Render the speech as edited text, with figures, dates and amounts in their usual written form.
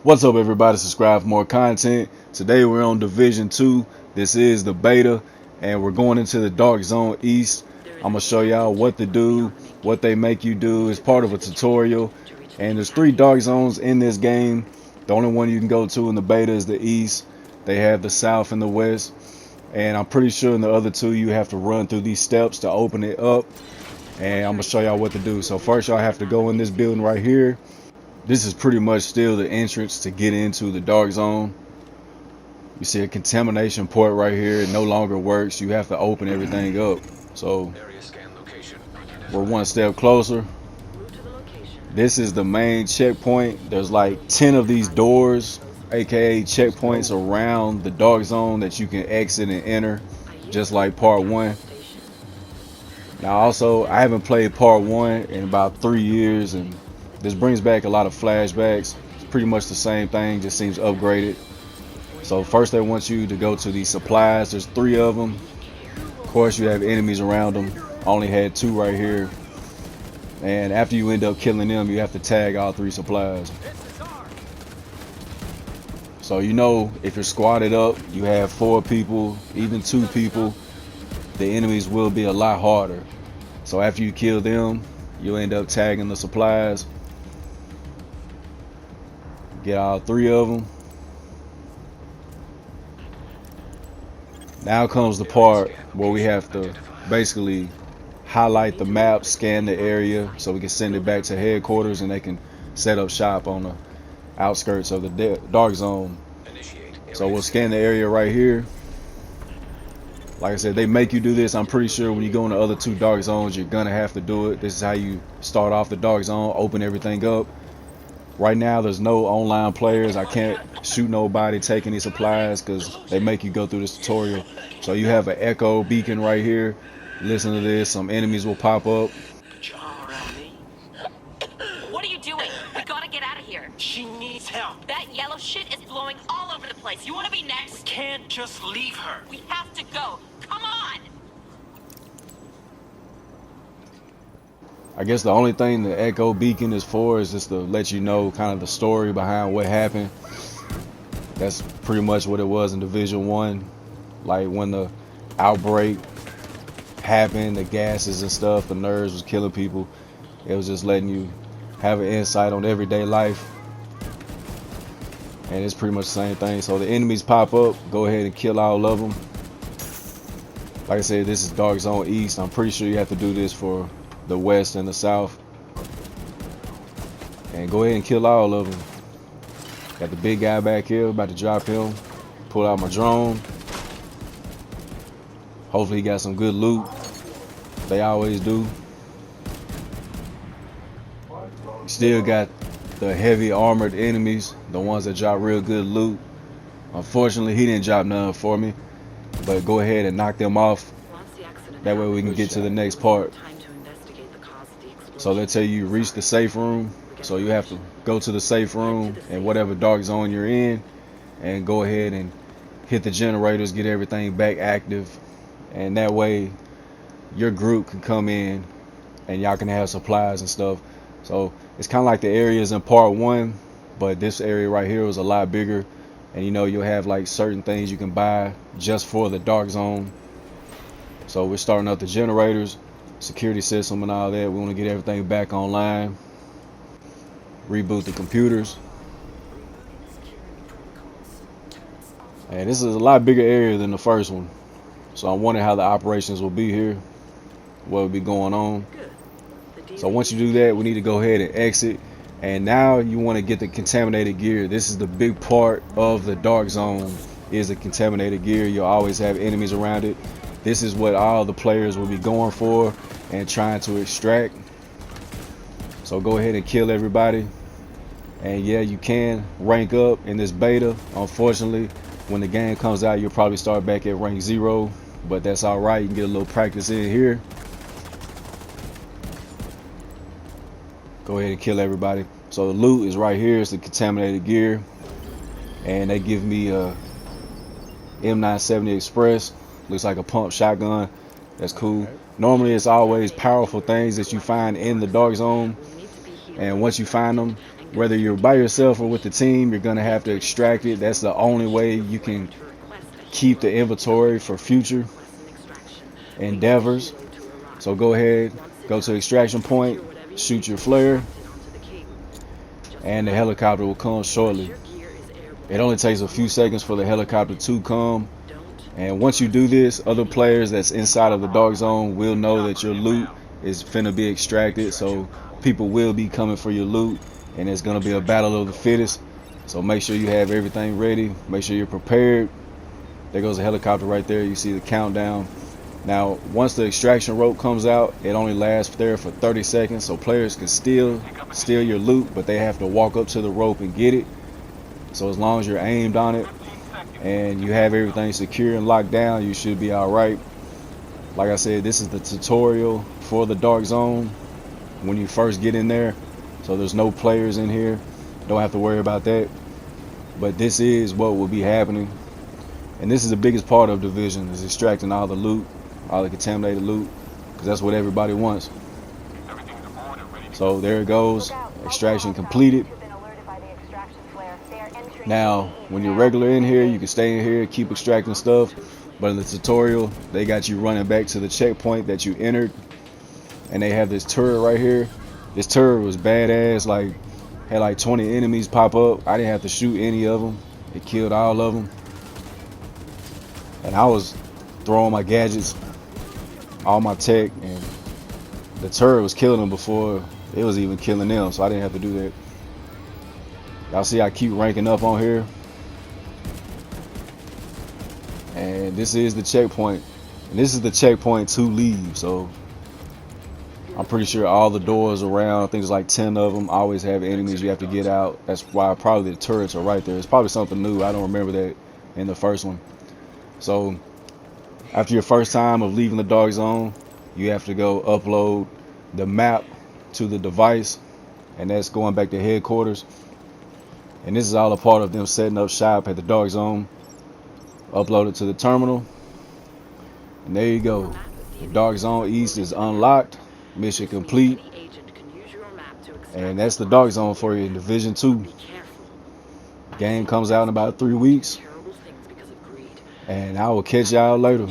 What's up, everybody? Subscribe for more content. Today we're on Division 2. This is the beta, and we're going into the Dark Zone East. I'm gonna show y'all what to do, what they make you do. It's part of a tutorial, and there's 3 Dark Zones in this game. The only one you can go to in the beta is the East. They have the South and the West, and I'm pretty sure in the other 2 you have to run through these steps to open it up. And I'm gonna show y'all what to do. So first y'all have to go in this building right here. This is pretty much still the entrance to get into the Dark Zone. You see a contamination port right here. It no longer works. You have to open everything up. So we're one step closer. This is the main checkpoint. There's like 10 of these doors, aka checkpoints around the Dark Zone that you can exit and enter, just like part 1. Now also, I haven't played part 1 in about 3 years, and this brings back a lot of flashbacks. It's pretty much the same thing, just seems upgraded. So first they want you to go to these supplies. There's 3 of them. Of course you have enemies around them. I only had 2 right here. And after you end up killing them, you have to tag all 3 supplies. So you know, if you're squatted up, you have 4 people, even 2 people, the enemies will be a lot harder. So after you kill them, you'll end up tagging the supplies. Get all 3 of them. Now comes the part where we have to basically highlight the map, scan the area, so we can send it back to headquarters and they can set up shop on the outskirts of the Dark Zone. So we'll scan the area right here. Like I said, they make you do this. I'm pretty sure when you go in the other 2 Dark Zones, you're gonna have to do it. This is how you start off the Dark Zone, open everything up. Right now there's no online players. I can't shoot nobody, take any supplies, because they make you go through this tutorial. So you have an echo beacon right here. Listen to this, some enemies will pop up. What are you doing? We gotta get out of here. She needs help. That yellow shit is blowing all over the place. You wanna be next? Can't just leave her. We have to go. Come on! I guess the only thing the echo beacon is for is just to let you know kind of the story behind what happened. That's pretty much what it was in Division 1. Like when the outbreak happened, the gases and stuff, the nerves was killing people. It was just letting you have an insight on everyday life. And it's pretty much the same thing. So the enemies pop up, go ahead and kill all of them. Like I said, this is Dark Zone East. I'm pretty sure you have to do this for the West and the South. And go ahead and kill all of them. Got the big guy back here, about to drop him. Pull out my drone. Hopefully he got some good loot. They always do. Still got the heavy armored enemies, the ones that drop real good loot. Unfortunately, he didn't drop none for me, but go ahead and knock them off. That way we can get to the next part. So they tell you reach the safe room. So you have to go to the safe room in whatever Dark Zone you're in and go ahead and hit the generators, get everything back active. And that way your group can come in and y'all can have supplies and stuff. So it's kind of like the areas in part 1, but this area right here was a lot bigger. And you know, you'll have like certain things you can buy just for the Dark Zone. So we're starting up the generators, security system and all that. We want to get everything back online, reboot the computers. And this is a lot bigger area than the first one. So I'm wondering how the operations will be here, what will be going on. So once you do that, we need to go ahead and exit. And now you want to get the contaminated gear. This is the big part of the Dark Zone, is the contaminated gear. You'll always have enemies around it. This is what all the players will be going for and trying to extract. So go ahead and kill everybody. And yeah, you can rank up in this beta. Unfortunately, when the game comes out, you'll probably start back at rank 0, but that's all right. You can get a little practice in here. Go ahead and kill everybody. So the loot is right here. It's the contaminated gear, and they give me a M970 Express. Looks like a pump shotgun. That's cool. Normally it's always powerful things that you find in the Dark Zone, and once you find them, Whether you're by yourself or with the team, you're gonna have to extract it. That's the only way you can keep the inventory for future endeavors. So go ahead, go to extraction point, shoot your flare, and the helicopter will come shortly. It only takes a few seconds for the helicopter to come. And once you do this, other players that's inside of the dark zone will know that your loot is finna be extracted. So people will be coming for your loot, and it's gonna be a battle of the fittest. So make sure you have everything ready. Make sure you're prepared. There goes the helicopter right there. You see the countdown. Now, once the extraction rope comes out, it only lasts there for 30 seconds. So players can still steal your loot, but they have to walk up to the rope and get it. So as long as you're aimed on it and you have everything secure and locked down, you should be all right. Like I said, this is the tutorial for the dark zone when you first get in there. So there's no players in here. Don't have to worry about that. But this is what will be happening. And this is the biggest part of Division, is extracting all the loot, all the contaminated loot, because that's what everybody wants. So there it goes, extraction completed. Now, when you're regular in here, you can stay in here, keep extracting stuff. But in the tutorial, they got you running back to the checkpoint that you entered. And they have this turret right here. This turret was badass, like, had like 20 enemies pop up. I didn't have to shoot any of them. It killed all of them. And I was throwing my gadgets, all my tech, and the turret was killing them before it was even killing them, so I didn't have to do that. Y'all see I keep ranking up on here. And this is the checkpoint. And this is the checkpoint to leave, so I'm pretty sure all the doors around, I think there's like 10 of them, always have enemies you have to get out. That's why probably the turrets are right there. It's probably something new. I don't remember that in the first one. So after your first time of leaving the dark zone, you have to go upload the map to the device, and that's going back to headquarters. And this is all a part of them setting up shop at the dark zone. Upload it to the terminal, and there you go. The dark zone east is unlocked. Mission complete. And that's the dark zone for you in Division 2. Game comes out in about 3 weeks. And I will catch y'all later.